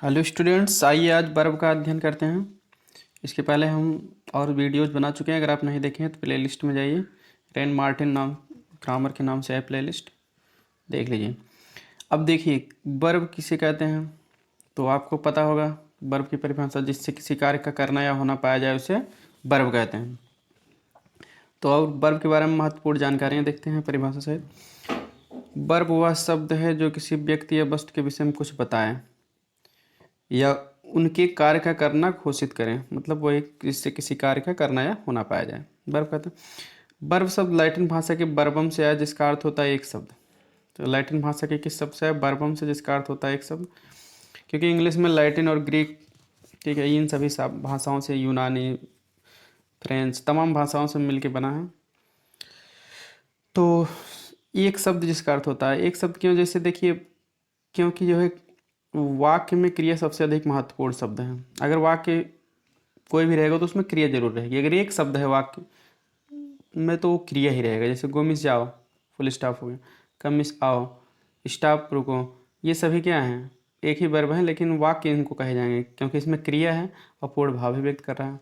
Hello students, आइए आज verb का अध्ययन करते हैं। इसके पहले हम और वीडियोज़ बना चुके हैं। अगर आप नहीं देखे हैं तो प्ले लिस्ट में जाइए। रेन मार्टिन नाम ग्रामर के नाम से है प्ले लिस्ट, देख लीजिए। अब देखिए, वर्ब किसे कहते हैं तो आपको पता होगा। वर्ब की परिभाषा जिससे किसी कार्य का करना या होना पाया जाए उसे वर्ब कहते हैं। तो और वर्ब के बारे में महत्वपूर्ण जानकारियाँ देखते हैं परिभाषा से। वर्ब वह शब्द है जो किसी व्यक्ति या वस्तु के विषय में कुछ बताए या उनके कार्य का करना घोषित करें, मतलब वो एक जिससे किसी कार्य का करना या होना पाया जाए, वर्ब कहते हैं। वर्ब शब्द लैटिन भाषा के वर्बम से आया जिसका अर्थ होता है एक शब्द। तो लैटिन भाषा के किस शब्द से है? वर्बम से, जिसका अर्थ होता है एक शब्द। क्योंकि इंग्लिश में लैटिन और ग्रीक, ठीक है, इन सभी भाषाओं से, यूनानी, फ्रेंच, तमाम भाषाओं से मिलके बना है। तो एक शब्द जिसका अर्थ होता है एक शब्द क्यों? जैसे देखिए, क्योंकि जो है वाक्य में क्रिया सबसे अधिक महत्वपूर्ण शब्द है। अगर वाक्य कोई भी रहेगा तो उसमें क्रिया जरूर रहेगी। अगर एक शब्द है वाक्य में तो वो क्रिया ही रहेगा। जैसे गो मिस जाओ, फुल स्टॉप हो गया। कम मिस आओ, स्टॉप रुको, ये सभी क्या हैं? एक ही वर्ब है, लेकिन वाक्य इनको कहे जाएंगे क्योंकि इसमें क्रिया है और पूर्ण भाव भी व्यक्त कर रहा है।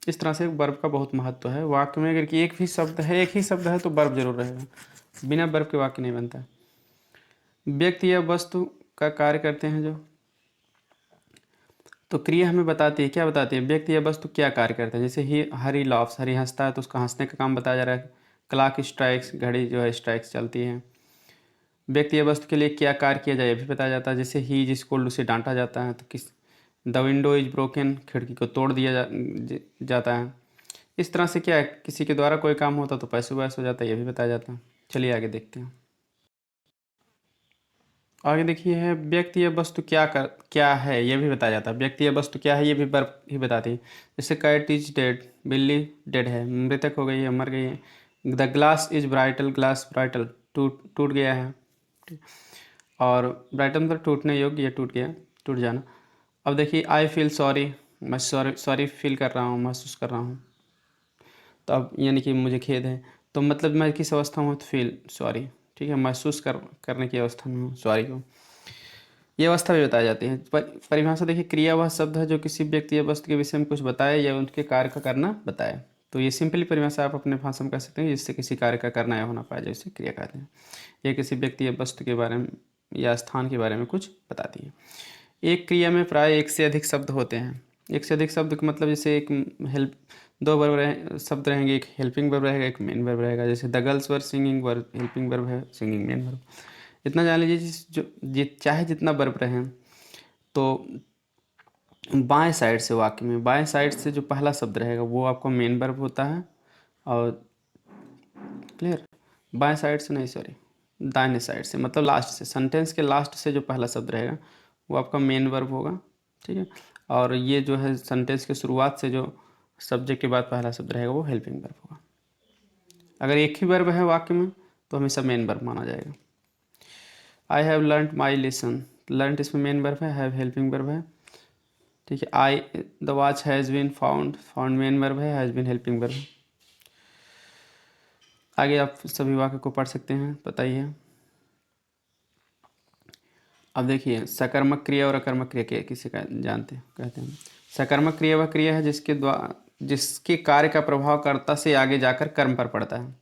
इस तरह से वर्ब का बहुत महत्व है। वाक्य में अगर एक ही शब्द है तो वर्ब जरूर रहेगा। बिना वर्ब के वाक्य नहीं बनता। व्यक्ति या वस्तु का कार्य करते हैं जो, तो क्रिया हमें बताती है, क्या बताती है? व्यक्ति या वस्तु क्या कार्य करता है। जैसे ही हरी लॉफ्स, हरी हंसता है तो उसका हंसने का काम बताया जा रहा है। क्लॉक स्ट्राइक्स, घड़ी जो है स्ट्राइक्स चलती है। व्यक्ति या वस्तु के लिए क्या कार्य किया जाए ये भी बताया जाता है। जैसे ही इज स्कूल्ड, उसे डांटा जाता है। तो किस, द विंडो इज ब्रोकन, खिड़की को तोड़ दिया जाता है। इस तरह से क्या है, किसी के द्वारा कोई काम होता तो पैसे वैस हो जाता है, ये भी बताया जाता है। चलिए आगे देखते हैं। आगे देखिए है, व्यक्ति या वस्तु क्या है ये भी बताया जाता है। व्यक्ति या वस्तु क्या है ये भी वर्ब ही बताती है। जैसे कैट इज डेड, बिल्ली डेड है, मृतक हो गई है, मर गई है। द ग्लास इज ब्राइटल, ग्लास ब्राइटल, टूट टूट गया है। और ब्राइटल मतलब टूटने योग्य, या टूट गया, टूट जाना। अब देखिए, आई फील सॉरी, मैं सॉरी फील कर रहा हूँ, महसूस कर रहा हूँ। तो अब यानी कि मुझे खेद है। तो मतलब मैं किस अवस्था में हूँ? तो फील सॉरी, ठीक है, महसूस करने की अवस्था में हूँ सॉरी को। ये अवस्था भी बताई जाती है। परिभाषा देखिए, क्रिया वह शब्द है जो किसी व्यक्ति या वस्तु के विषय में कुछ बताए या उनके कार्य का करना बताए। तो ये सिंपली परिभाषा आप अपने भाषा में कह सकते हैं, जिससे किसी कार्य का करना या होना पाया जाए उसे क्रिया कहते हैं। यह किसी व्यक्ति या वस्तु के बारे में या स्थान के बारे में कुछ बताती है। एक क्रिया में प्राय एक से अधिक शब्द होते हैं। एक से अधिक शब्द का मतलब, जैसे एक हेल्प, दो वर्ब शब्द रहेंगे, एक हेल्पिंग वर्ब रहेगा, एक मेन वर्ब रहेगा। जैसे the girls were singing, verb helping verb है, सिंगिंग मेन वर्ब। इतना जान लीजिए, चाहे जितना वर्ब रहे, तो बाएं साइड से, वाक्य में बाएं साइड से जो पहला शब्द रहेगा वो आपका मेन वर्ब होता है। और क्लियर, बाएं साइड से नहीं, सॉरी, दाहिने साइड से, मतलब लास्ट से, सेंटेंस के लास्ट से जो पहला शब्द रहेगा वो आपका मेन वर्ब होगा, ठीक है। और ये जो है सेंटेंस के शुरुआत से जो सब्जेक्ट के बाद पहला शब्द रहेगा वो हेल्पिंग वर्ब होगा। अगर एक ही वर्ब है वाक्य में तो हमेशा मेन वर्ब माना जाएगा। I have learned my lesson, learn इसमें मेन वर्ब है, हैव हेल्पिंग वर्ब है, ठीक है। I the watch has been found, found main verb है, हैज़ बीन हेल्पिंग वर्ब है। आगे आप सभी वाक्य को पढ़ सकते हैं, बताइए। अब देखिए, सकर्मक क्रिया और अकर्मक क्रिया किसे जानते हैं, कहते हैं। सकर्मक क्रिया वह क्रिया है जिसके कार्य का प्रभाव कर्ता से आगे जाकर कर्म पर पड़ता है,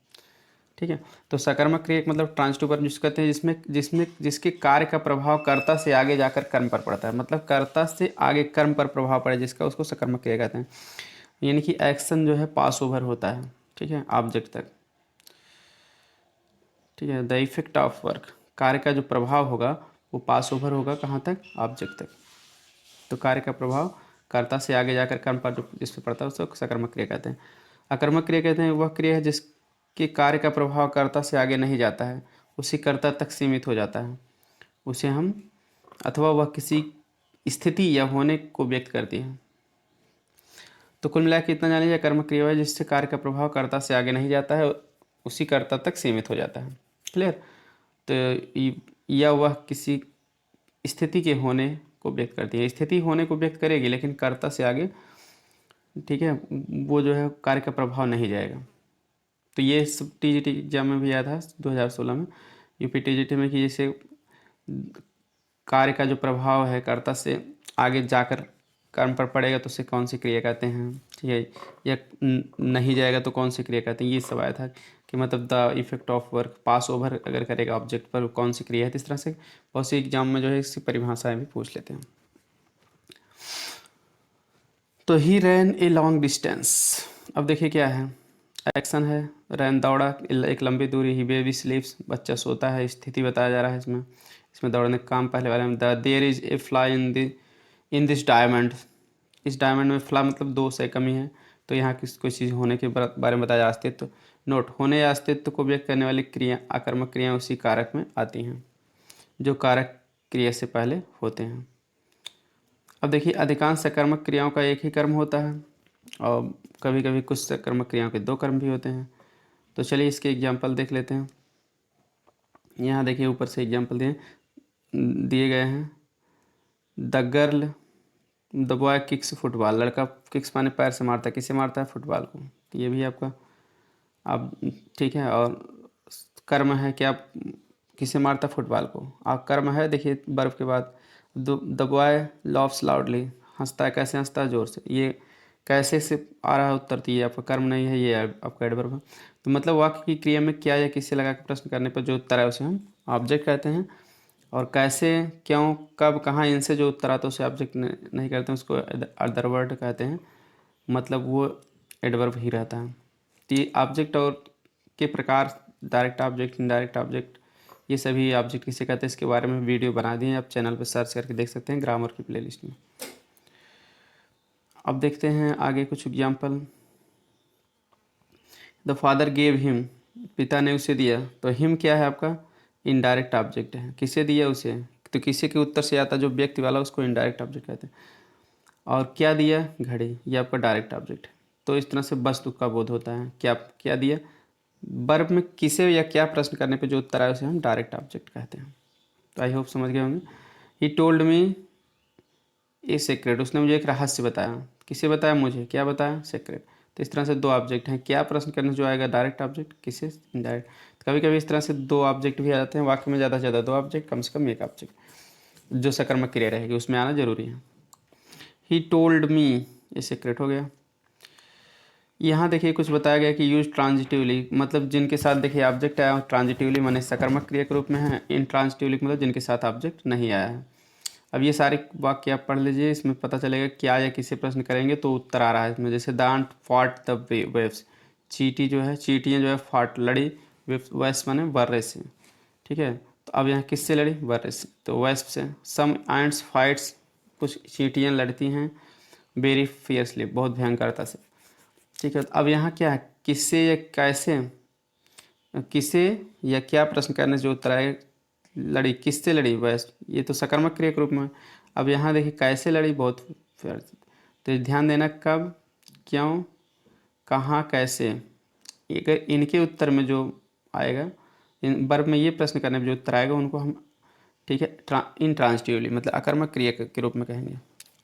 ठीक है। तो सकर्मक क्रिया मतलब ट्रांस टू वर्ब जिसको कहते हैं, जिसके कार्य का प्रभाव कर्ता से आगे जाकर कर्म पर पड़ता है। मतलब कर्ता से आगे कर्म पर प्रभाव पड़े जिसका, उसको सकर्मक क्रिया कहते हैं। यानी कि एक्शन जो है पास ओवर होता है, ठीक है, ऑब्जेक्ट तक, ठीक है। द इफेक्ट ऑफ वर्क, कार्य का जो प्रभाव होगा वो पास ओवर होगा कहाँ तक? ऑब्जेक्ट तक। तो कार्य का प्रभाव कर्ता से आगे जाकर कर्म पर जिस पर पड़ता है उसको सकर्मक क्रिया कहते हैं। अकर्मक क्रिया कहते हैं वह क्रिया है जिसके कार्य का प्रभाव कर्ता से आगे नहीं जाता है, उसी कर्ता तक सीमित हो जाता है। उसे हम, अथवा वह किसी स्थिति या होने को व्यक्त करती है। तो कुल मिलाकर इतना जान लीजिए, कर्मक क्रिया है जिससे कार्य का प्रभाव कर्ता से आगे नहीं जाता है, उसी कर्ता तक सीमित हो जाता है। क्लियर। तो या वह किसी स्थिति के होने को व्यक्त करती है। स्थिति होने को व्यक्त करेगी लेकिन कर्ता से आगे, ठीक है, वो जो है कार्य का प्रभाव नहीं जाएगा। तो ये सब टीजीटी एग्जाम में भी आया था 2016 में, यूपी टीजीटी में, कि जैसे कार्य का जो प्रभाव है कर्ता से आगे जाकर कर्म पर पड़ेगा तो उसे कौन सी क्रिया कहते हैं, ठीक है, या नहीं जाएगा तो कौन सी क्रिया कहते हैं, ये सब आया था कि मतलब the effect of work, pass over अगर करेगा ऑब्जेक्ट पर कौन सी क्रिया है। इस तरह से बहुत सी एग्जाम में जो है इसकी परिभाषाएं भी पूछ लेते हैं। तो ही रैन ए लॉन्ग डिस्टेंस, अब देखिए क्या है, एक्शन है, रैन दौड़ा एक लंबी दूरी, ही बेबी स्लीप्स बच्चा सोता है, स्थिति बताया जा रहा है इसमें। इसमें दौड़ने का काम पहले वाले में, the there is a flaw in this diamond, इस डायमंड में फ्ला मतलब दो से कमी है, तो यहाँ किस कोई चीज़ होने के बारे में बताया जा, अस्तित्व, नोट, होने या अस्तित्व को व्यक्त करने वाली क्रिया आकर्मक क्रियाएं उसी कारक में आती हैं जो कारक क्रिया से पहले होते हैं। अब देखिए अधिकांश सकर्मक क्रियाओं का एक ही कर्म होता है और कभी कभी कुछ सकर्मक क्रियाओं के दो कर्म भी होते हैं। तो चलिए इसके एग्जाम्पल देख लेते हैं। यहाँ देखिए ऊपर से एग्जाम्पल दिए गए हैं। The girl, the boy kicks football, लड़का किक्स माने पैर से मारता है, किसे मारता है, फुटबॉल को। तो ये भी आपका अब ठीक है। और कर्म है क्या, किसे मारता है, फुटबॉल को। अब कर्म है देखिए बर्फ के बाद, द बॉय लव्स लाउडली, हंसता है, कैसे हंसता है, जोर से। ये कैसे से आ रहा है उत्तर, तो ये आपका कर्म नहीं है, ये आपका एडवर्ब है। तो मतलब वाक्य की क्रिया में क्या या किससे लगा के प्रश्न करने पर जो उत्तर है उसे हम ऑब्जेक्ट कहते हैं, और कैसे, क्यों, कब, कहाँ, इनसे जो उत्तर आता है उसे ऑब्जेक्ट नहीं करते हैं, उसको अदर वर्ड कहते हैं, मतलब वो एडवर्ब ही रहता है। तो ये ऑब्जेक्ट और के प्रकार, डायरेक्ट ऑब्जेक्ट, इनडायरेक्ट ऑब्जेक्ट, ये सभी ऑब्जेक्ट किसे कहते हैं इसके बारे में वीडियो बना दिए हैं, आप चैनल पर सर्च करके देख सकते हैं ग्रामर की प्लेलिस्ट में। अब देखते हैं आगे कुछ example. The father gave him, पिता ने उसे दिया, तो हिम क्या है आपका, इनडायरेक्ट ऑब्जेक्ट है, किसे दिया उसे, तो किसी के उत्तर से आता जो व्यक्ति वाला उसको इनडायरेक्ट ऑब्जेक्ट कहते हैं। और क्या दिया, घड़ी, ये आपका डायरेक्ट ऑब्जेक्ट है। तो इस तरह से वस्तु का बोध होता है, क्या क्या दिया, वर्ब में किसे या क्या प्रश्न करने पे जो उत्तर आए उसे हम डायरेक्ट ऑब्जेक्ट कहते हैं। तो आई होप समझ गए होंगे। He told me a secret, उसने मुझे एक रहस्य बताया, किसे बताया, मुझे, क्या बताया, सीक्रेट। तो इस तरह से दो ऑब्जेक्ट हैं, क्या प्रश्न करने जो आएगा डायरेक्ट ऑब्जेक्ट, किसे, इनडायरेक्ट। तो कभी कभी इस तरह से दो ऑब्जेक्ट भी आ जाते हैं वाक्य में, ज़्यादा से ज़्यादा दो ऑब्जेक्ट, कम से कम एक ऑब्जेक्ट जो सकर्मक क्रिया रहेगी उसमें आना जरूरी है। ही टोल्ड मी, ये सीक्रेट हो गया। यहाँ देखिए कुछ बताया गया कि यूज ट्रांजिटिवली, मतलब जिनके साथ देखिए ऑब्जेक्ट आया ट्रांजिटिवली माने सकर्मक क्रिया के रूप में है, इन ट्रांजिटिवली मतलब जिनके साथ ऑब्जेक्ट नहीं आया है। अब ये सारे वाक्य आप पढ़ लीजिए, इसमें पता चलेगा क्या या किसे प्रश्न करेंगे तो उत्तर आ रहा है इसमें। जैसे the ant fought the waves, चींटी जो है, चींटियाँ जो है फाट लड़ी, वेव्स माने वर्रे से, ठीक है। तो अब यहाँ किससे लड़ी, वर्रे से, तो वेस्प से। सम एंट्स फाइट्स, कुछ चींटियाँ लड़ती हैं, वेरी फियर्सली, बहुत भयंकरता से, ठीक है। तो अब यहाँ क्या है, किससे या कैसे, किसे या क्या प्रश्न करने से जो उत्तर आएगा, लड़ी, किससे लड़ी, बस ये तो सकर्मक क्रिया के रूप में। अब यहाँ देखिए कैसे लड़ी, बहुत फेयर, तो ध्यान देना कब, क्यों, कहाँ, कैसे, अगर इनके उत्तर में जो आएगा, इन वर्ब में ये प्रश्न करने में जो उत्तर आएगा उनको हम, ठीक है, इंट्रांजिटिवली मतलब अकर्मक क्रिया के रूप में कहेंगे।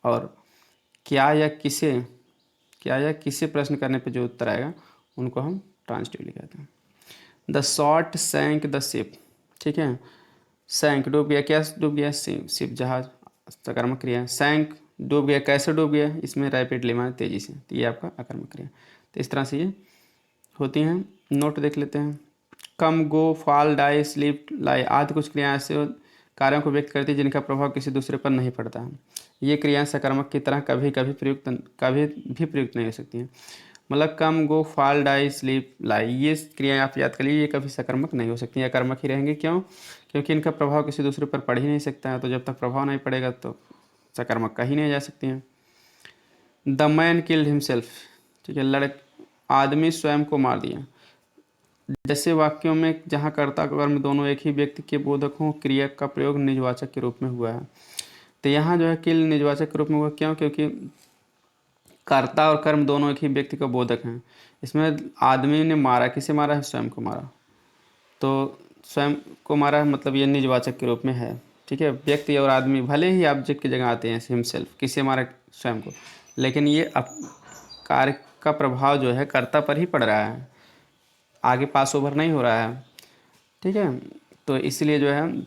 और क्या या किसे, क्या या किसे प्रश्न करने पे जो उत्तर आएगा उनको हम ट्रांजिटिवली कहते हैं। द शॉट सैंक द शिप, ठीक है, सैंक डूब गया, क्या डूब गया, शिप जहाज, सकर्मक क्रिया। सैंक डूब गया, कैसे डूब गया, इसमें रैपिडली माने तेजी से, तो ये आपका अकर्मक क्रिया। तो इस तरह से ये होती हैं। नोट देख लेते हैं। कम, गो, फॉल, डाई, स्लीप, लाई आदि कुछ क्रियाएं ऐसे कार्यों को व्यक्त करती है जिनका प्रभाव किसी दूसरे पर नहीं पड़ता है। ये क्रियाएं सकर्मक की तरह कभी भी प्रयुक्त नहीं हो सकती हैं। मतलब कम, गो, फॉल, डाई, स्लीप, लाई, ये क्रियाएं आप याद कर लीजिए, ये कभी सकर्मक नहीं हो सकती, या कर्मक ही रहेंगी। क्यों, क्योंकि इनका प्रभाव किसी दूसरे पर पड़ ही नहीं सकता है, तो जब तक प्रभाव नहीं पड़ेगा तो सकर्मक कहीं नहीं जा सकती हैं। द मैन किल्ड हिमसेल्फ, ठीक है, आदमी स्वयं को मार दिया। जैसे वाक्यों में जहाँ कर्ता कर्म दोनों एक ही व्यक्ति के बोधक हों, क्रिया का प्रयोग निजवाचक के रूप में हुआ है। तो यहाँ जो है किल निजवाचक के रूप में हुआ, क्यों, क्योंकि कर्ता और कर्म दोनों एक ही व्यक्ति का बोधक हैं। इसमें आदमी ने मारा, किसे मारा है, स्वयं को मारा, तो स्वयं को मारा है मतलब ये निजवाचक के रूप में है, ठीक है। व्यक्ति और आदमी भले ही ऑब्जेक्ट की जगह आते हैं, हिमसेल्फ, किसे मारा, स्वयं को, लेकिन ये कार्य का प्रभाव जो है कर्ता पर ही पड़ रहा है, आगे पास ओवर नहीं हो रहा है, ठीक है। तो इसलिए जो है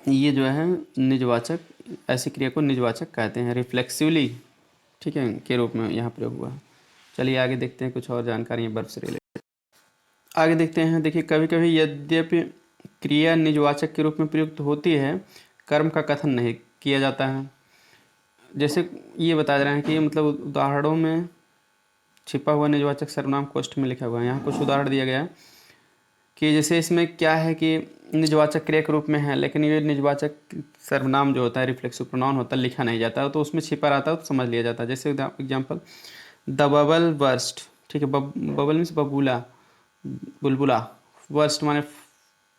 ये जो है निजवाचक ऐसी क्रिया को निजवाचक कहते हैं, रिफ्लेक्सिवली, ठीक है, के रूप में यहाँ प्रयोग हुआ। चलिए आगे देखते हैं कुछ और जानकारी वर्ब से रिलेटेड। आगे देखते हैं, देखिए कभी कभी यद्यपि क्रिया निजवाचक के रूप में प्रयुक्त होती है, कर्म का कथन नहीं किया जाता है। जैसे ये बता रहे हैं कि मतलब उदाहरणों में छिपा हुआ निजवाचक सर्वनाम कोष्ठ में लिखा हुआ है। यहाँ कुछ उदाहरण दिया गया है कि जैसे इसमें क्या है कि निजवाचक क्रिया के रूप में है, लेकिन ये निजवाचक सर्वनाम जो होता है, रिफ्लेक्सिव प्रोनाउन होता है, लिखा नहीं जाता, तो उसमें छिपा रहता है तो समझ लिया जाता है। जैसे एग्जाम्पल, द बबल बर्स्ट, ठीक है, बबल मीन्स बबूला, बुलबुला, वर्स्ट माने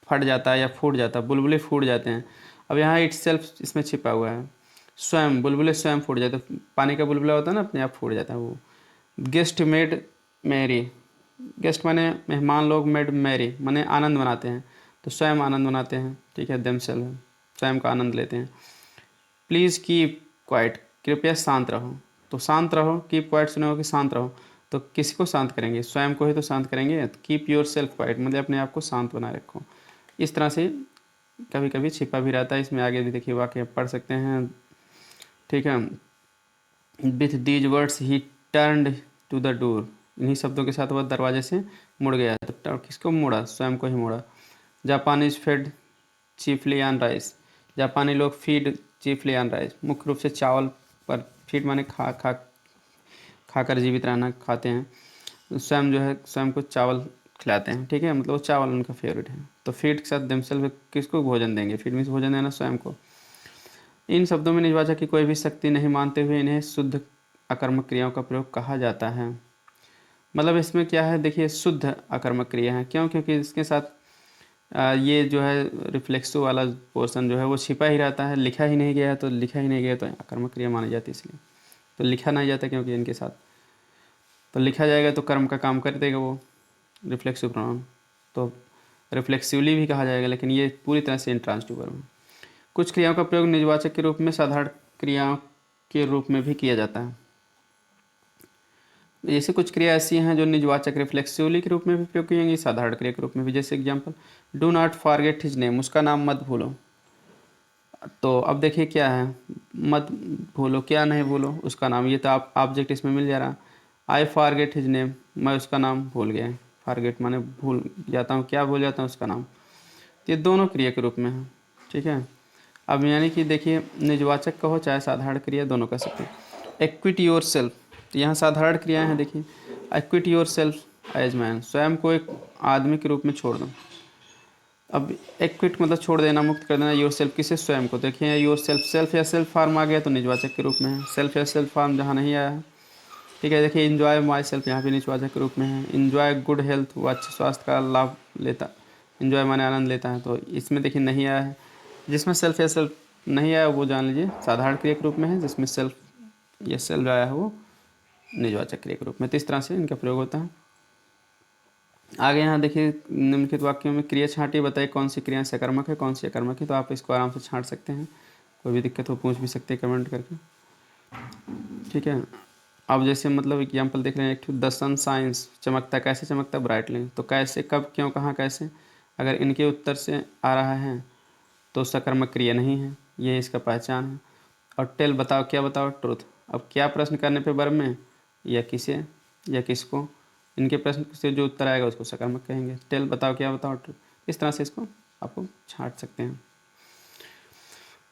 फट जाता है या फूट जाता है, बुलबुले फूट जाते हैं। अब यहाँ इट सेल्फ इसमें छिपा हुआ है, स्वयं, बुलबुले स्वयं फूट जाते हैं, पानी का बुलबुला होता है ना, अपने आप फूट जाता है वो। गेस्ट मेड मैरी, गेस्ट माने मेहमान लोग, मेड मैरी माने आनंद मनाते हैं, तो स्वयं आनंद मनाते हैं, ठीक है, देमसेल्फ, स्वयं का आनंद लेते हैं। प्लीज़ कीप क्वाइट, कृपया शांत रहो, तो शांत रहो, कीप क्वाइट सुने हो कि शांत रहो, तो किसी को शांत करेंगे, स्वयं को ही तो शांत करेंगे। तो कीप योर सेल्फ क्वाइट मतलब अपने आप को शांत बनाए रखो। इस तरह से कभी कभी छिपा भी रहता है, इसमें आगे भी देखिए वाक्य पढ़ सकते हैं, ठीक है। With these words he turned to the door, इन्हीं शब्दों के साथ वह दरवाजे से मुड़ गया, तो किसको मोड़ा, स्वयं को ही मोड़ा। Japanese fed chiefly on rice, जापानी लोग फीड चीफली ऑन राइस, मुख्य रूप से चावल पर, फीड माने खा खाकर जीवित रहना, खाते हैं। स्वयं जो है स्वयं को चावल खिलाते हैं, ठीक है, मतलब वो चावल उनका फेवरेट है। तो फीड के साथ देमसेल्फ किसको भोजन देंगे, फीड मीन्स भोजन देना स्वयं को। इन शब्दों में निजवाचक की कोई भी शक्ति नहीं मानते हुए इन्हें शुद्ध अकर्मक क्रियाओं का प्रयोग कहा जाता है। मतलब इसमें क्या है, देखिए शुद्ध अकर्मक क्रिया है, क्यों, क्योंकि इसके साथ ये जो है रिफ्लेक्सिव वाला पोर्शन जो है वो छिपा ही रहता है, लिखा ही नहीं गया है, तो लिखा ही नहीं गया तो अकर्मक क्रिया मानी जाती है, इसलिए तो लिखा नहीं जाता क्योंकि इनके साथ, तो लिखा जाएगा तो कर्म का काम कर देगा वो रिफ्लेक्सिव प्रोनाउन, तो रिफ्लेक्सिवली भी कहा जाएगा, लेकिन ये पूरी तरह से इंट्रांसिटिव वर्ब है। कुछ क्रियाओं का प्रयोग निजवाचक के रूप में साधारण क्रियाओं के रूप में भी किया जाता है। जैसे कुछ क्रिया ऐसी हैं जो निजवाचक रिफ्लेक्सिवली के रूप में भी प्रयोग की जाएंगी, साधारण क्रिया के रूप में भी। जैसे example, do not forget his name, उसका नाम मत भूलो। तो अब देखिए क्या है, मत भूलो, क्या नहीं भूलो, उसका नाम, ये तो आप ऑब्जेक्ट इसमें मिल जा रहा। आई फॉरगेट हिज नेम, मैं उसका नाम भूल गया, फॉरगेट माने भूल जाता हूँ, क्या भूल जाता हूँ, उसका नाम। तो ये दोनों क्रिया के रूप में है, ठीक है। अब यानी कि देखिए निजवाचक कहो चाहे साधारण क्रिया, दोनों कह सकते हैं। एक्विट योर सेल्फ, तो यहाँ साधारण क्रियाएं हैं, देखिए acquit yourself as man, स्वयं को एक आदमी के रूप में छोड़ दो। अब एक्विट मतलब छोड़ देना, मुक्त कर देना, योर सेल्फ किसे, स्वयं को। देखिए योर सेल्फ, सेल्फ या सेल्फ फार्म आ गया तो निजवाचक के रूप में है, सेल्फ या सेल्फ फार्म जहाँ नहीं आया है, ठीक है। देखिए इन्जॉय माई सेल्फ यहाँ भी निजवाचक के रूप में है। इन्जॉय गुड हेल्थ, वो अच्छे स्वास्थ्य का लाभ लेता, इन्जॉय माने आनंद लेता है, तो इसमें देखिए नहीं आया है। जिसमें सेल्फ या सेल्फ नहीं आया वो जान लीजिए साधारण क्रिया के रूप में है, जिसमें सेल्फ या सेल्फ आया है वो निजवाचक क्रिया के रूप में। तो इस तरह से इनका प्रयोग होता है। आगे यहाँ देखिए निम्नलिखित वाक्यों में क्रिया छांटिए, बताइए कौन सी क्रिया सकर्मक है, कौन सी अकर्मक है। तो आप इसको आराम से छांट सकते हैं, कोई भी दिक्कत हो पूछ भी सकते हैं कमेंट करके, ठीक है। अब जैसे मतलब एग्जाम्पल देख रहे हैं, एक द सन साइंस, चमकता, कैसे चमकता, ब्राइटली, तो कैसे, कब, क्यों, कहाँ, कैसे, अगर इनके उत्तर से आ रहा है तो सकर्मक क्रिया नहीं है, ये इसका पहचान है। और टेल, बताओ, क्या बताओ, ट्रुथ, अब क्या प्रश्न करने पे वर्ब में, या किसे या किसको, इनके प्रश्न से जो उत्तर आएगा उसको सकर्मक कहेंगे। टेल, बताओ, क्या बताओ, ट्रुथ, इस तरह से इसको आपको छांट सकते हैं।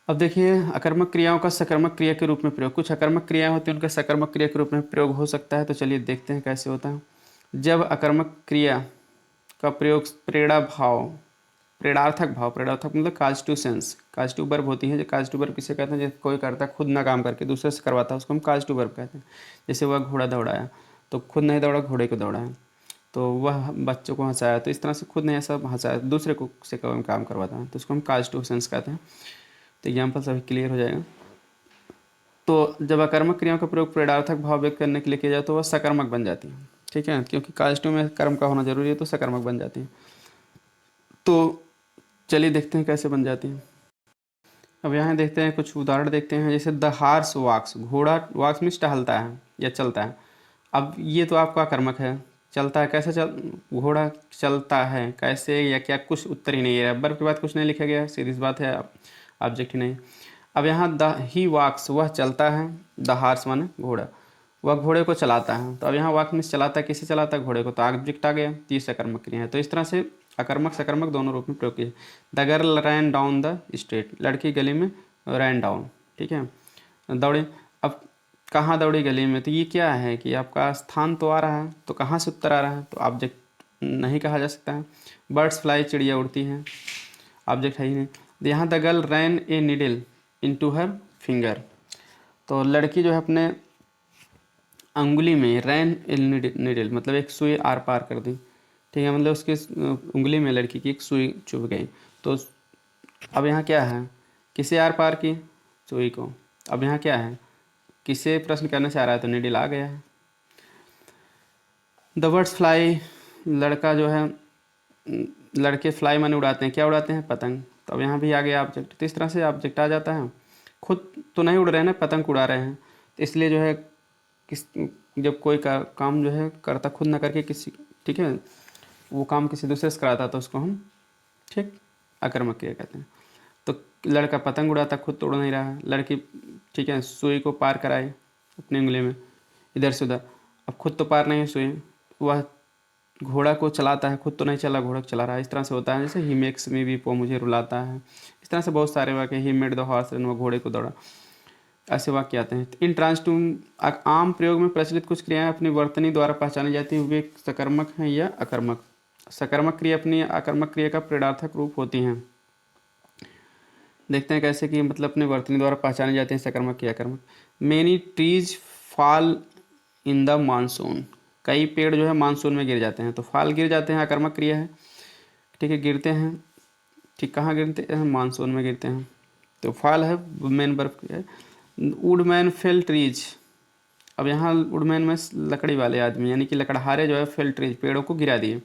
अब देखिए अकर्मक क्रियाओं का सकर्मक क्रिया के रूप में प्रयोग, कुछ अकर्मक क्रियाएं होती हैं उनका सकर्मक क्रिया के रूप में प्रयोग हो सकता है, तो चलिए देखते हैं कैसे होता है। जब अकर्मक क्रिया का प्रयोग प्रेरणा भाव, प्रेरणार्थक भाव, प्रेरणार्थक मतलब काज to sense, cause to verb होती है, जो काज टू वर्ब किसे कहते हैं, जैसे कोई करता है खुद ना काम करके दूसरे से करवाता है, उसको हम काज टू वर्ब कहते हैं। जैसे वह घोड़ा दौड़ाया, तो खुद नहीं दौड़ा, घोड़े को दौड़ाया। तो वह बच्चों को हंसाया, तो इस तरह से खुद नहीं ऐसा हंसाया, दूसरे को से काम करवाता है, तो उसको हम काज टू सेंस कहते हैं। तो एग्जाम्पल सभी क्लियर हो जाएगा। तो जब अकर्मक क्रियाओं का प्रयोग प्रेरणार्थक भाव व्यक्त करने के लिए किया जाए तो वह सकर्मक बन जाती है, ठीक है, क्योंकि काज टू में कर्म का होना जरूरी है, तो सकर्मक बन जाती है। तो चलिए देखते हैं कैसे बन जाती है। अब यहाँ देखते हैं कुछ उदाहरण देखते हैं, जैसे द हार्स वॉक्स, घोड़ा, वॉक्स मीन्स टहलता है या चलता है। अब ये तो आपका कर्मक है, चलता है, कैसे चल, घोड़ा चलता है कैसे या क्या, कुछ उत्तर ही नहीं है, वर्ब के बाद कुछ नहीं लिखा गया, सीधी सी बात है, ऑब्जेक्ट ही नहीं। अब यहाँ द ही वॉक्स, वह चलता है, द हार्स माने घोड़ा, वह घोड़े को चलाता है। तो अब यहाँ वाक में चलाता है, किसे चलाता है, घोड़े को, तो ऑब्जेक्ट आ गया, तो ये सकर्मक क्रिया है। तो इस तरह से अकर्मक सकर्मक दोनों रूप में प्रयोग किए। The girl rain down the street, लड़की गली में रैन डाउन, ठीक है, दौड़े। अब कहाँ दौड़ी, गली में, तो ये क्या है कि आपका स्थान तो आ रहा है, तो कहाँ से उत्तर आ रहा है, तो ऑब्जेक्ट नहीं कहा जा सकता है। बर्ड्स फ्लाई, चिड़िया उड़ती हैं, ऑब्जेक्ट है ही नहीं। यहाँ the girl ran a needle into her finger, तो लड़की जो है अपने अंगुली में, रैन नीडल मतलब एक सुई आर पार कर दी, ठीक है, मतलब उसकी उंगली में लड़की की एक सुई चुभ गई। तो अब यहाँ क्या है, किसे आर पार की, सुई को। अब यहाँ क्या है, किसे प्रश्न करने से आ रहा है, तो नीडल आ गया है। द बर्ड्स फ्लाई, लड़का जो है, लड़के फ्लाई माने उड़ाते हैं, क्या उड़ाते हैं, पतंग। तो अब यहाँ भी आ गया ऑब्जेक्ट। तो इस तरह से ऑब्जेक्ट आ जाता है। खुद तो नहीं उड़ रहे हैं ना, पतंग उड़ा रहे हैं, तो इसलिए जो है किस, जब कोई काम जो है करता खुद ना करके किसी, ठीक है, वो काम किसी दूसरे से कराता, तो उसको हम ठीक आक्रामक क्रिया कहते हैं। तो लड़का पतंग उड़ाता, खुद तो उड़ नहीं रहा है, लड़की ठीक है सुई को पार कराए अपनी उंगली में इधर से उधर, अब खुद तो पार नहीं है सुई, वह घोड़ा को चलाता है, खुद तो नहीं चला, घोड़ा को चला रहा है। इस तरह से होता है, जैसे ही मेक्स मी भी, वो मुझे रुलाता है, इस तरह से बहुत सारे वाक्य, he made the horse run, वो घोड़े को दौड़ा, ऐसे वाक्य आते हैं। इन ट्रांसट्यूम आम प्रयोग में प्रचलित कुछ क्रियाएं अपनी वर्तनी द्वारा पहचानी जाती हैं, वे सकर्मक हैं या अकर्मक। सकर्मक क्रिया अपनी आकर्मक क्रिया का प्रेरणार्थक रूप होती हैं। देखते हैं कैसे कि मतलब अपने वर्तनी द्वारा पहचाने जाते हैं सकर्मक या अकर्मक। Many trees fall in the monsoon, कई पेड़ जो है मानसून में गिर जाते हैं, तो फाल गिर जाते हैं आकर्मक क्रिया है, ठीक है, गिरते हैं, ठीक, कहाँ गिरते हैं, मानसून में गिरते हैं, तो फाल है मेन वर्ब है। वुडमैन फेल ट्रीज, अब यहाँ वुडमैन में लकड़ी वाले आदमी यानी कि लकड़हारे जो है फेल ट्रीज, पेड़ों को गिरा दिए,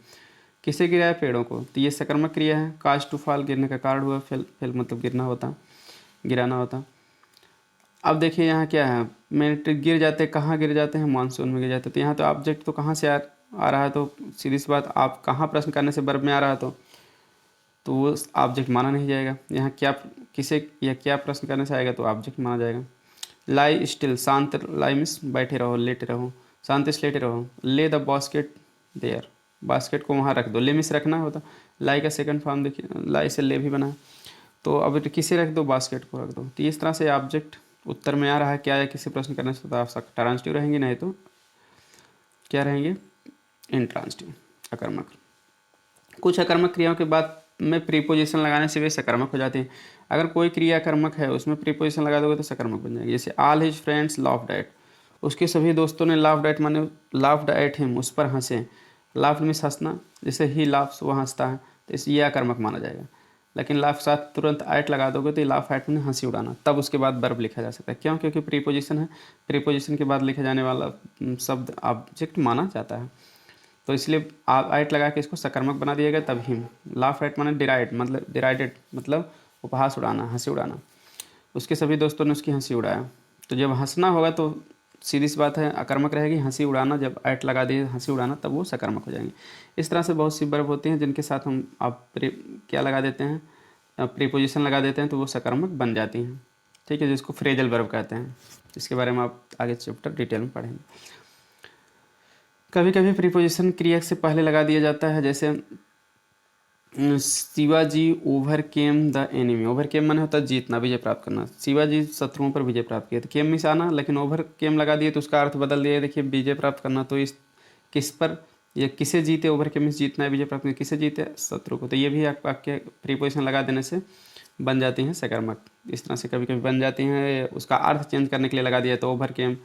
किसे गिराया, पेड़ों को, तो ये सकर्मक क्रिया है। काज टू फॉल, गिरने का कारण हुआ, फेल फेल मतलब गिरना होता, गिराना होता। अब देखिए यहाँ क्या है, मेरे गिर जाते, कहाँ गिर जाते हैं, मानसून में गिर जाते हैं। तो यहाँ तो ऑब्जेक्ट तो कहाँ से आ रहा है, तो सीधी सी बात, आप कहाँ प्रश्न करने से वर्ब में आ रहा है, तो वो ऑब्जेक्ट माना नहीं जाएगा। यहाँ क्या, किसे या क्या प्रश्न करने से आएगा, तो ऑब्जेक्ट माना जाएगा। लाई स्टिल, शांत, लाई मीन्स बैठे रहो, लेटे रहो, शांति से लेटे रहो। ले द बास्केट देयर, बास्केट को वहाँ रख दो, ले मिस रखना होता, लाई का सेकंड फॉर्म देखिए, लाई से ले भी बना है, तो अब किसे रख दो, बास्केट को रख दो। तो इस तरह से ऑब्जेक्ट उत्तर में आ रहा है क्या, या किसी प्रश्न करने से, तो आप ट्रांसटिव रहेंगे, नहीं तो क्या रहेंगे, इंट्रांसटिव, अकर्मक। कुछ अकर्मक क्रियाओं के बाद में प्रीपोजिशन लगाने से वे सकर्मक हो जाते हैं। अगर कोई क्रिया कर्मक है उसमें प्रीपोजिशन लगा दोगे तो सकर्मक बन जाएगी। जैसे all his friends laughed eight, उसके सभी दोस्तों ने लाफ्ड एट माने लाफ्ड एट हिम, उस पर हंसे, लाफ्ड मीन्स हंसना, जैसे ही लाफ्स वो हंसता है, तो इस ये अकर्मक माना जाएगा। लेकिन लाफ साथ तुरंत एट लगा दोगे तो लाफ एट में हंसी उड़ाना, तब उसके बाद वर्ब लिखा जा सकता है। क्यों, क्योंकि प्रीपोजिशन है, प्रीपोजिशन के बाद लिखे जाने वाला शब्द ऑब्जेक्ट माना जाता है, तो इसलिए आप एट लगा के इसको सकर्मक बना दिया गया। तब हिम, लाफ एट माने डिराइड, मतलब डिराइडेड मतलब उपहास उड़ाना, हंसी उड़ाना, उसके सभी दोस्तों ने उसकी हंसी उड़ाया। तो जब हंसना होगा तो सीधी सी बात है अकर्मक रहेगी, हंसी उड़ाना जब ऐट लगा दिए हंसी उड़ाना तब वो सकर्मक हो जाएंगे। इस तरह से बहुत सी वर्ब होती हैं जिनके साथ हम आप क्या लगा देते हैं, प्रीपोजिशन लगा देते हैं, तो वो सकर्मक बन जाती हैं, ठीक है, जिसको फ्रेजल वर्ब कहते हैं। इसके बारे में आप आगे चैप्टर डिटेल में पढ़ेंगे। कभी कभी प्रीपोजिशन क्रिया से पहले लगा दिया जाता है, जैसे Shivaji overcame the enemy, overcame माने होता है जीतना, विजय प्राप्त करना, शिवाजी शत्रुओं पर विजय प्राप्त किया, तो केम मिस आना, लेकिन ओवर केम लगा दिए तो उसका अर्थ बदल दिया। देखिए विजय प्राप्त करना, तो इस किस पर या किसे जीते, ओवर केम मिस जीतना है, विजय प्राप्त किया, किसे जीते, शत्रु को, तो ये भी आपके प्रीपोजिशन लगा देने से बन जाती हैं सकर्मक। इस तरह से कभी कभी बन जाती हैं, उसका अर्थ चेंज करने के लिए लगा दिया तो ओवर केम।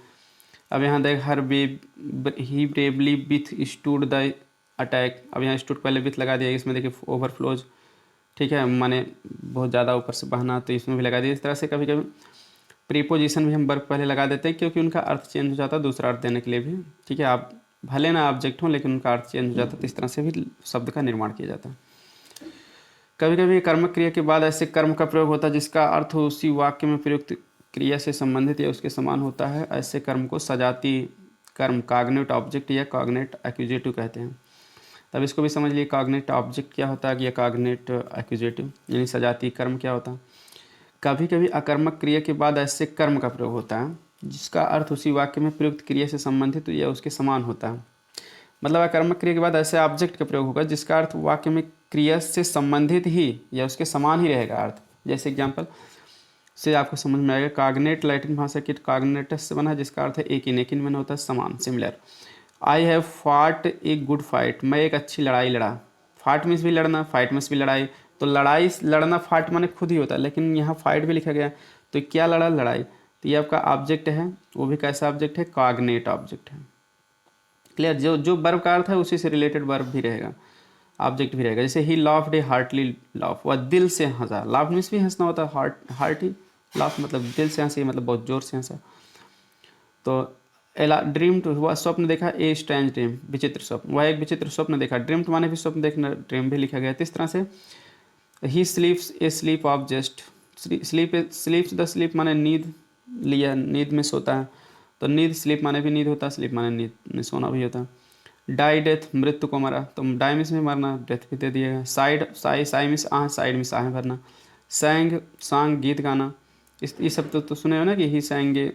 अब यहाँ देख हर he bravely withstood the attack, अब यहाँ स्टूड पहले विथ लगा दिया, इसमें देखिए ओवरफ्लोज, ठीक है, माने बहुत ज़्यादा ऊपर से बहना, तो इसमें भी लगा दिया। इस तरह से कभी कभी प्रीपोजिशन भी हम वर्ब पहले लगा देते हैं क्योंकि उनका अर्थ चेंज हो जाता है दूसरा अर्थ देने के लिए भी, ठीक है, आप भले ना ऑब्जेक्ट हों लेकिन उनका अर्थ चेंज हो जाता है, तो इस तरह से भी शब्द का निर्माण किया जाता है। कभी कभी कर्मक क्रिया के बाद ऐसे कर्म का प्रयोग होता है जिसका अर्थ उसी वाक्य में प्रयुक्त क्रिया से संबंधित या उसके समान होता है। ऐसे कर्म को सजाती कर्म, कॉग्नेट ऑब्जेक्ट या कॉग्नेट एक्यूजेटिव कहते हैं। तब इसको भी समझ लिए, कॉग्नेट ऑब्जेक्ट क्या होता है या कॉग्नेट एक्यूजेटिव, यानी सजाती कर्म क्या होता है। कभी कभी अकर्मक क्रिया के बाद ऐसे कर्म का प्रयोग होता है जिसका अर्थ उसी वाक्य में प्रयुक्त क्रिया से संबंधित या उसके समान होता है। मतलब अकर्मक क्रिया के बाद ऐसे ऑब्जेक्ट का प्रयोग होगा जिसका अर्थ वाक्य में क्रिया से संबंधित ही या उसके समान ही रहेगा अर्थ। जैसे एग्जाम्पल से आपको समझ में आएगा, काग्नेट लैटिन भाषा की काग्नेटस से बना है जिसका अर्थ है एक इन में होता है समान, सिमिलर। आई हैव फाट ए गुड फाइट, मैं एक अच्छी लड़ाई लड़ा। फाट मीन्स भी लड़ना, फाइट मीन्स भी लड़ाई। तो लड़ाई लड़ना फाट माने खुद ही होता है, लेकिन यहाँ फाइट भी लिखा गया है, तो क्या लड़ा, लड़ाई। तो ये आपका ऑब्जेक्ट है, वो भी कैसा ऑब्जेक्ट है, कॉग्नेट ऑब्जेक्ट है। क्लियर, जो जो वर्ब का अर्थ है उसी से रिलेटेड वर्ब भी रहेगा, ऑब्जेक्ट भी रहेगा। जैसे he laughed a heartily laugh, वह दिल से हंसा। लाफ मीन्स भी हंसना होता है, हार्ट ही लाफ मतलब दिल से हंसी, मतलब बहुत जोर से हंसा। तो ड्रीम टू, वह स्वप्न देखा, ए स्ट्रेंज ड्रीम, विचित्र स्वप्न, वह एक विचित्र स्वप्न देखा। ड्रीम माने भी स्वप्न देखना, ड्रीम भी लिखा गया। इस तरह से he sleeps a sleep of just, sleeps the sleep माने नींद लिया, नींद में सोता है। तो नींद स्लीप माने भी नींद होता है, स्लीप माने नींद में सोना भी होता है। डाई डेथ, मृत्यु को मरा, तो डाई मिस में मरना, डेथ भी दे दिएगा। साइड साई मिस आह, साइड मिस आह भरना। सैंग सॉन्ग, गीत गाना। ये सब तो सुने हो ना कि ही सैंग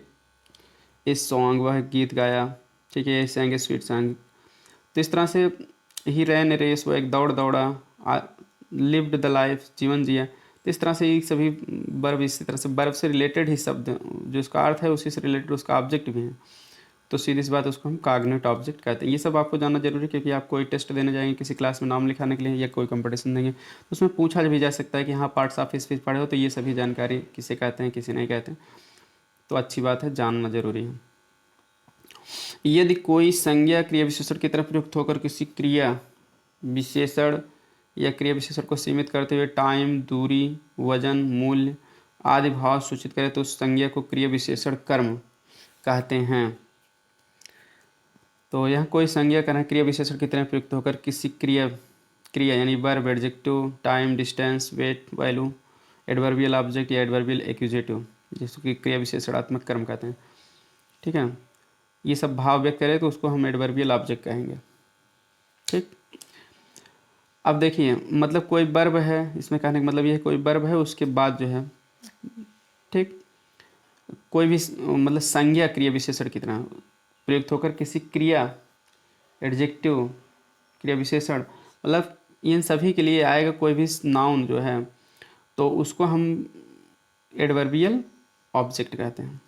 इस सॉन्ग, वह गीत गाया, ठीक है, सैंग ए स्वीट सॉन्ग। तो इस तरह से ही रैन ए रेस, वो एक दौड़ दौड़ा। लिव्ड द लाइफ, जीवन जिया। तो इस तरह से ये सभी वर्ब, इसी तरह से वर्ब से रिलेटेड ही शब्द जो उसका अर्थ है उसी से रिलेटेड उसका ऑब्जेक्ट भी है। तो सीधी सी बात, उसको हम कॉग्निट ऑब्जेक्ट कहते हैं। ये सब आपको जानना जरूरी है, क्योंकि आप कोई टेस्ट देने जाएंगे, किसी क्लास में नाम लिखाने के लिए या कोई कंपटीशन देंगे, तो उसमें पूछा भी जा सकता है कि हाँ पार्ट्स ऑफ स्पीच पढ़े हो, तो ये सभी जानकारी किसे कहते हैं, किसे नहीं कहते हैं। तो अच्छी बात है, जानना जरूरी है। यदि कोई संज्ञा क्रिया विशेषण की तरफ प्रयुक्त होकर किसी क्रिया विशेषण या क्रिया विशेषण को सीमित करते हुए टाइम, दूरी, वजन, मूल्य आदि भाव सूचित करे तो उस संज्ञा को क्रिया विशेषण कर्म कहते हैं। तो यहाँ कोई संज्ञा करना क्रिया विशेषण की तरह प्रयुक्त होकर किसी क्रिया यानी verb, adjective, time, distance, weight, value, adverbial object या एडवर्बियल एक्यूजेटिव, जिसको क्रिया विशेषणात्मक कर्म कहते हैं, ठीक है। ये सब भाव व्यक्त करें तो उसको हम एडवर्बियल ऑब्जेक्ट कहेंगे, ठीक। अब देखिए, मतलब कोई वर्ब है, इसमें कहने का मतलब ये है कोई वर्ब है, उसके बाद जो है, ठीक, कोई भी मतलब संज्ञा क्रिया विशेषण की तरह प्रयुक्त होकर किसी क्रिया, एडजेक्टिव, क्रिया विशेषण, मतलब इन सभी के लिए आएगा कोई भी नाउन जो है, तो उसको हम एडवर्बियल ऑब्जेक्ट कहते हैं।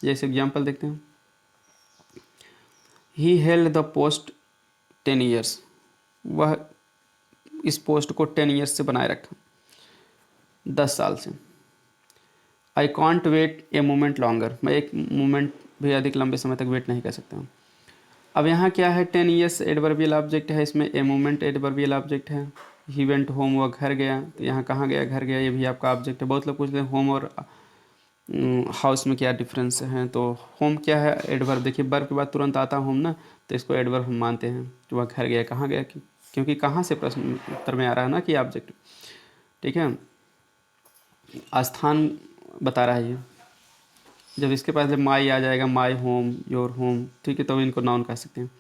जैसे एग्जांपल देखते हैं, he held the post 10 years, वह इस पोस्ट को 10 ईयर्स से बनाए रखा, 10 साल से। I can't wait a moment longer, मैं एक मोमेंट भी अधिक लंबे समय तक वेट नहीं कर सकता हूँ। अब यहाँ क्या है, 10 ईयर्स एडवर्बियल ऑब्जेक्ट है, इसमें ए मोमेंट एडवर्बियल ऑब्जेक्ट है। ही वेंट होम, वह घर गया, तो यहाँ कहाँ गया, घर गया, ये भी आपका ऑब्जेक्ट है। बहुत लोग पूछते हैं होम और हाउस में क्या डिफरेंस है, तो होम क्या है, एडवर्ब। देखिए वर्ब के बाद तुरंत आता होम ना, तो इसको एडवर्ब हम मानते हैं कि वह घर गया, कहाँ गया, क्योंकि कहाँ से प्रश्न उत्तर में आ रहा है ना कि ऑब्जेक्ट, ठीक है, स्थान बता रहा है ये। जब इसके पास माई आ जाएगा, माई होम, योर होम, ठीक है, तो इनको नाउन कह सकते हैं।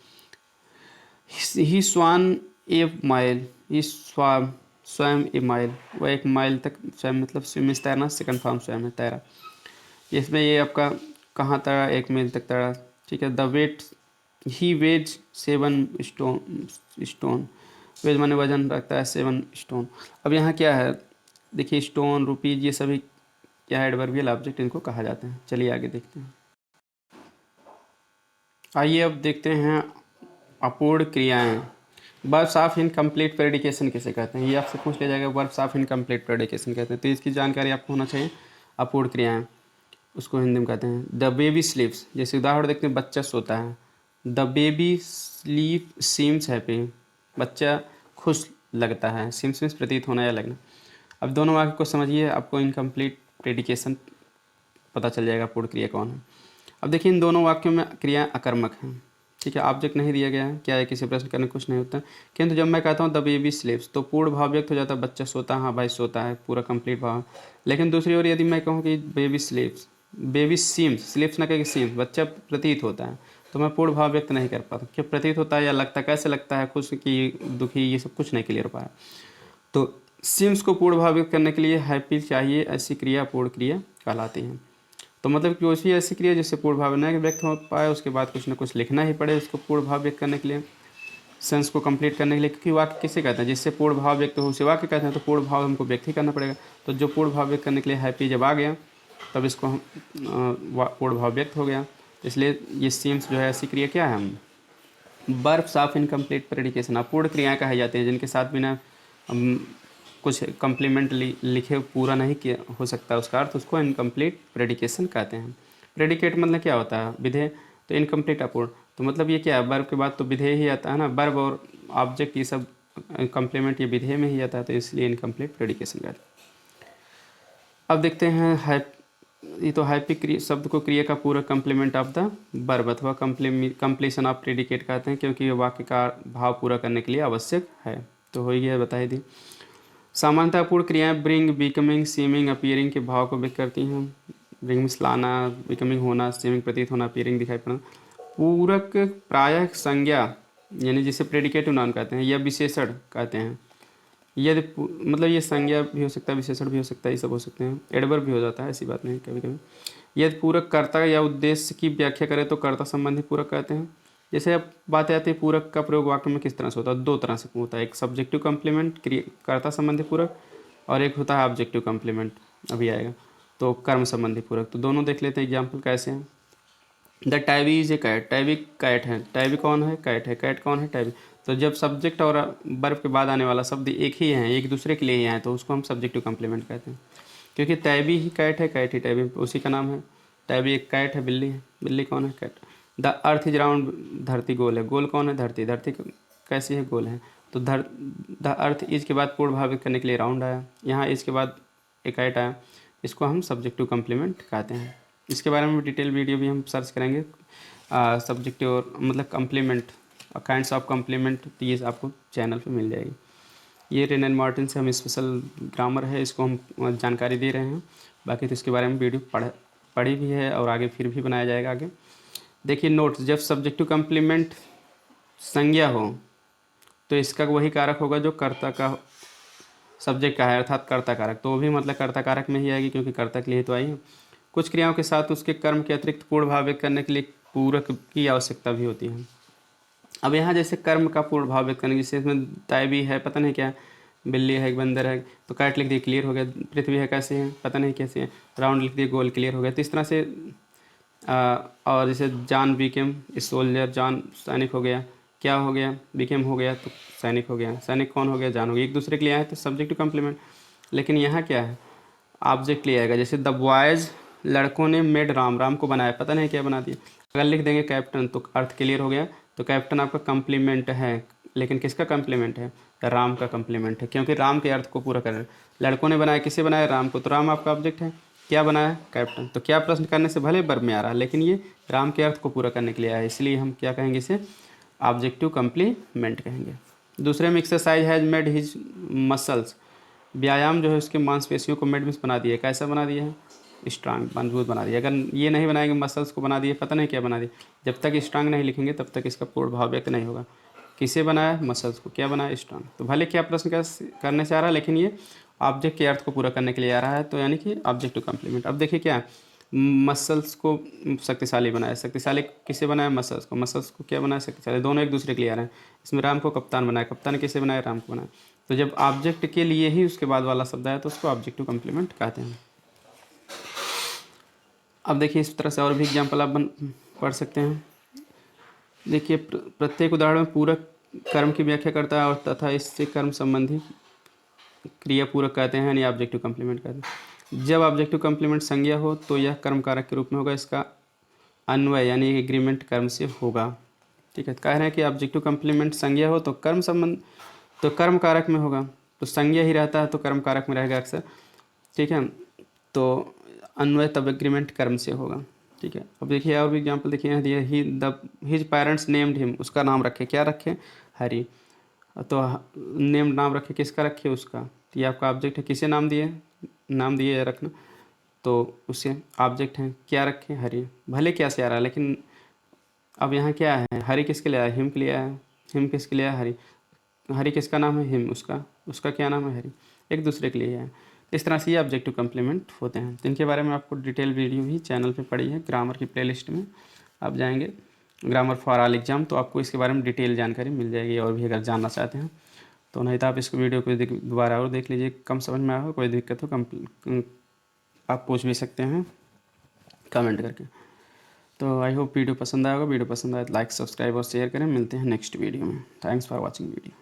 ही स्वान ए माइल, ही स्वयं ए माइल, वह 1 माइल तक स्वयं, मतलब स्विम तैरना, सेकंड फॉर्म स्वयं है, तैरा। इसमें ये आपका कहाँ तैरा, 1 मील तक तैरा, ठीक है। The weight, he weighs 7 stone, weighs माने वजन रखता है, 7 स्टोन। अब यहाँ क्या है, देखिए स्टोन, रुपीज, ये सभी क्या है, एडवर्बियल ऑब्जेक्ट इनको कहा जाता है। चलिए आगे देखते हैं। आइए अब देखते हैं अपूर्ण क्रियाएं। वर्ब्स ऑफ इनकम्प्लीट प्रेडिकेशन किसे कहते हैं, ये आपसे पूछ लिया जाएगा, वर्ब्स ऑफ इनकम्प्लीट प्रेडिकेशन कहते हैं, तो इसकी जानकारी आपको होना चाहिए। अपूर्ण क्रियाएं उसको हिंदी में कहते हैं। द बेबी स्लीप्स, जैसे उदाहरण देखते हैं, बच्चा सोता है। The baby sleep seems happy, बच्चा खुश लगता है। सीम्स मीन्स प्रतीत होना या लगना। अब दोनों वाक्य को समझिए, आपको इनकम्प्लीट प्रेडिकेशन पता चल जाएगा, पूर्ण क्रिया कौन है। अब देखिए इन दोनों वाक्यों में क्रिया अकर्मक है, ठीक है, ऑब्जेक्ट नहीं दिया गया है, क्या है, किसी प्रश्न करने कुछ नहीं होता। किंतु जब मैं कहता हूँ द बेबी स्लीप्स, तो पूर्ण भाव व्यक्त हो जाता है, बच्चा सोता है, हाँ भाई सोता है, पूरा कंप्लीट भाव। लेकिन दूसरी ओर यदि मैं कहूँ कि बेबी स्लीप्स, बेबी सीम्स, स्लीप्स ना कहे सीम्स, बच्चा प्रतीत होता है, तो मैं पूर्ण भाव व्यक्त नहीं कर पाता। क्या प्रतीत होता है या लगता है, कैसे लगता है, खुश की दुखी, ये सब कुछ नहीं क्लियर हो पाया। तो सीम्स को पूर्ण भावित करने के लिए हैप्पी चाहिए, ऐसी क्रिया पूर्ण क्रिया कहलाती है। तो मतलब कि कोई ऐसी क्रिया जिससे पूर्ण भाव न व्यक्त हो पाए, उसके बाद कुछ ना कुछ लिखना ही पड़े उसको पूर्ण भाव व्यक्त करने के लिए, सेंस को कंप्लीट करने के लिए। क्योंकि वाक्य किसे कहते हैं, जिससे पूर्ण भाव व्यक्त हो उसे वाक्य कहते हैं। तो पूर्ण भाव हमको व्यक्त ही करना पड़ेगा। तो जो पूर्ण भाव व्यक्त करने के लिए हैप्पी जब आ गया तब इसको हम पूर्ण भाव व्यक्त हो गया। इसलिए ये सीम्स जो है ऐसी क्रिया क्या है, हम बर्ब्स ऑफ इनकम्प्लीट प्रेडिकेशन, अपूर्ण क्रियाएं कही जाती हैं जिनके साथ बिना कुछ कंप्लीमेंट लिखे पूरा नहीं किया हो सकता उसका अर्थ, उसको इनकम्प्लीट प्रेडिकेशन कहते हैं। प्रेडिकेट मतलब क्या होता है, विधेय। तो इनकम्प्लीट अपूर्ण, तो मतलब ये क्या है, वर्ब के बाद तो विधेय ही आता है ना, वर्ब और ऑब्जेक्ट ये सब कंप्लीमेंट ये विधेय में ही आता है, तो इसलिए इनकम्प्लीट प्रेडिकेशन कहते हैं। अब देखते हैं ये तो हैप्पी शब्द को क्रिया का पूरा कंप्लीमेंट ऑफ द वर्ब अथवा कंप्लीशन ऑफ प्रेडिकेट कहते हैं, क्योंकि ये वाक्य का भाव पूरा करने के लिए आवश्यक है। तो हो गया, बता ही दी। सामान्यतः पूर्ण क्रियाएं ब्रिंग, बिकमिंग, सीमिंग, अपीयरिंग के भाव को व्यक्त करती हैं। ब्रिंग मीन्स लाना, बिकमिंग होना, सीमिंग प्रतीत होना, अपीयरिंग दिखाई पड़ना। पूरक प्रायः संज्ञा यानी जिसे प्रेडिकेटिव नाउन कहते हैं या विशेषण कहते हैं। यदि मतलब ये संज्ञा भी हो सकता है, विशेषण भी हो सकता है, ये सब हो सकते हैं। एडवर्ब भी हो जाता है, ऐसी बात नहीं कभी कभी। यदि पूरक कर्ता या उद्देश्य की व्याख्या करें तो कर्ता संबंधी पूरक कहते हैं। जैसे अब बात आती है पूरक का प्रयोग वाक्य में किस तरह से होता है, दो तरह से होता है। एक सब्जेक्टिव कम्प्लीमेंट कर्ता संबंधी पूरक, और एक होता है ऑब्जेक्टिव कम्प्लीमेंट, अभी आएगा। तो कर्म संबंधी पूरक, तो दोनों देख लेते हैं एग्जाम्पल कैसे हैं। The tabby is a cat, tabby cat है, टैबी कौन है, कैट है, कैट कौन है, टैबी। तो जब सब्जेक्ट और वर्ब के बाद आने वाला शब्द एक ही है, एक दूसरे के लिए ही है, तो उसको हम सब्जेक्टिव कम्प्लीमेंट कहते हैं। क्योंकि टैबी ही कैट है, कैट ही टैबी, उसी का नाम है। टैबी एक कैट है, बिल्ली है, बिल्ली कौन है, cat. The earth is round, धरती गोल है, गोल कौन है, धरती, धरती कैसी है, गोल है। तो द अर्थ इज के बाद पूर्ण भावित करने के लिए राउंड आया, यहाँ इज के बाद एक कैट आया, इसको हम सब्जेक्टिव कम्प्लीमेंट कहते हैं। इसके बारे में डिटेल वीडियो भी हम सर्च करेंगे, सब्जेक्टिव और मतलब कम्प्लीमेंट, काइंड्स ऑफ कम्प्लीमेंट, तो ये आपको चैनल पे मिल जाएगी। ये रेन एंड मार्टिन से हम स्पेशल ग्रामर है, इसको हम जानकारी दे रहे हैं। बाकी तो इसके बारे में वीडियो पढ़ी भी है और आगे फिर भी बनाया जाएगा आगे। देखिए नोट्स, जब सब्जेक्टिव कम्प्लीमेंट संज्ञा हो तो इसका वही कारक होगा जो कर्ता का सब्जेक्ट का है, अर्थात कर्ता कारक। तो वो भी मतलब कर्ता कारक में ही आएगी, क्योंकि कर्ता के लिए तो आई है। कुछ क्रियाओं के साथ उसके कर्म के अतिरिक्त पूर्ण भाव व्यक्त करने के लिए पूरक की आवश्यकता भी होती है। अब यहाँ जैसे कर्म का पूर्ण भाव व्यक्त करने, जैसे इसमें तायबी है, पता नहीं क्या, बिल्ली है, एक बंदर है, तो कैट लिख दिए, क्लियर हो गया। पृथ्वी है, कैसे है, पता नहीं कैसे है, राउंड लिख दिए, गोल, क्लियर हो गया। तो इस तरह से और जैसे जॉन बिकेम सोल्जर, जॉन सैनिक हो गया, क्या हो गया, बिकेम हो गया तो सैनिक हो गया, सैनिक कौन हो गया, जॉन हो गया, एक दूसरे के लिए आए तो सब्जेक्टिव कम्प्लीमेंट। लेकिन यहाँ क्या है, ऑब्जेक्ट लिया आएगा। जैसे द बॉयज़, लड़कों ने मेड राम, राम को बनाया, पता नहीं क्या बना दिया। अगर लिख देंगे कैप्टन तो अर्थ क्लियर हो गया। तो कैप्टन आपका कम्प्लीमेंट है, लेकिन किसका कम्प्लीमेंट है, राम का कम्प्लीमेंट है, क्योंकि राम के अर्थ को पूरा कर रहे हैं। लड़कों ने बनाया, किसे बनाया, राम को, तो राम आपका ऑब्जेक्ट है। क्या बनाया, कैप्टन। तो क्या प्रश्न करने से भले वर्ब में आ रहा है, लेकिन ये राम के अर्थ को पूरा करने के लिए आया है, इसलिए हम क्या कहेंगे, इसे ऑब्जेक्टिव कम्प्लीमेंट कहेंगे। दूसरे में exercise has made his muscles, व्यायाम जो है उसके मांसपेशियों को मेड मीन्स बना दिया, कैसा बना दिया है, स्ट्रांग, मजबूत बना दिया। अगर ये नहीं बनाएंगे, मसल्स को बना दिए, पता नहीं क्या बना दिया। जब तक स्ट्रांग नहीं लिखेंगे तब तक इसका पूर्ण भाव व्यक्त नहीं होगा। किसे बनाया, मसल्स को, क्या बनाया, स्ट्रांग। तो भले क्या प्रश्न करने से आ रहा है, लेकिन ये ऑब्जेक्ट के अर्थ को पूरा करने के लिए आ रहा है, तो यानी कि ऑब्जेक्टिव कम्प्लीमेंट। अब देखिए क्या, मसल्स को शक्तिशाली बनाया, शक्तिशाली किसे बनाया, मसल्स को, मसल्स को क्या बनाया, शक्तिशाली। दोनों एक दूसरे के लिए आ रहे हैं। इसमें राम को कप्तान बनाया, कप्तान किसे बनाया, राम को बनाया। तो जब ऑब्जेक्ट के लिए ही उसके बाद वाला शब्द आया तो उसको ऑब्जेक्टिव कम्प्लीमेंट कहते हैं। अब देखिए इस तरह से और भी एग्जाम्पल आप पढ़ सकते हैं। देखिए प्रत्येक उदाहरण में पूरक कर्म की व्याख्या करता है और तथा इससे कर्म संबंधी क्रिया पूरक कहते हैं, यानी ऑब्जेक्टिव कम्प्लीमेंट कहते हैं। जब ऑब्जेक्टिव कम्प्लीमेंट संज्ञा हो तो यह कर्म कारक के रूप में होगा, इसका अन्वय यानी एग्रीमेंट कर्म से होगा। ठीक है, कह रहे हैं कि ऑब्जेक्टिव कम्प्लीमेंट संज्ञा हो तो कर्म संबंध, तो कर्म कारक में होगा, तो संज्ञा ही रहता है तो कर्म कारक में रहेगा अक्सर। ठीक है, तो अन्वय तब एग्रीमेंट कर्म से होगा। ठीक है, अब देखिए और भी एग्जाम्पल देखिए, यहाँ दिया ही the his parents named him, उसका नाम रखे, क्या रखे, हरि। तो नेम नाम रखे, किसका रखे, उसका। तो ये आपका ऑब्जेक्ट है, किसे नाम दिए, नाम दिए रखना, तो उसे ऑब्जेक्ट है, क्या रखे, हरि। भले क्या से आ रहा है, लेकिन अब यहाँ क्या है, हरि किसके लिए आया, हिम के लिए आया, हिम किसके लिए आया, हरि। हरि किसका नाम है, हिम, उसका, उसका क्या नाम है, हरि। एक दूसरे के लिए है। इस तरह से ये ऑब्जेक्टिव कम्प्लीमेंट होते हैं। तो इनके बारे में आपको डिटेल वीडियो भी चैनल पे पड़ी है, ग्रामर की प्लेलिस्ट में आप जाएंगे ग्रामर फॉर ऑल एग्जाम, तो आपको इसके बारे में डिटेल जानकारी मिल जाएगी। और भी अगर जानना चाहते हैं तो, नहीं तो आप इसको वीडियो को दोबारा और देख लीजिए, कम समझ में आएगा, कोई दिक्कत हो आप पूछ भी सकते हैं कमेंट करके। तो आई होप वीडियो पसंद आएगा। वीडियो पसंद आए तो लाइक, सब्सक्राइब और शेयर करें। मिलते हैं नेक्स्ट वीडियो में। Thanks for watching video.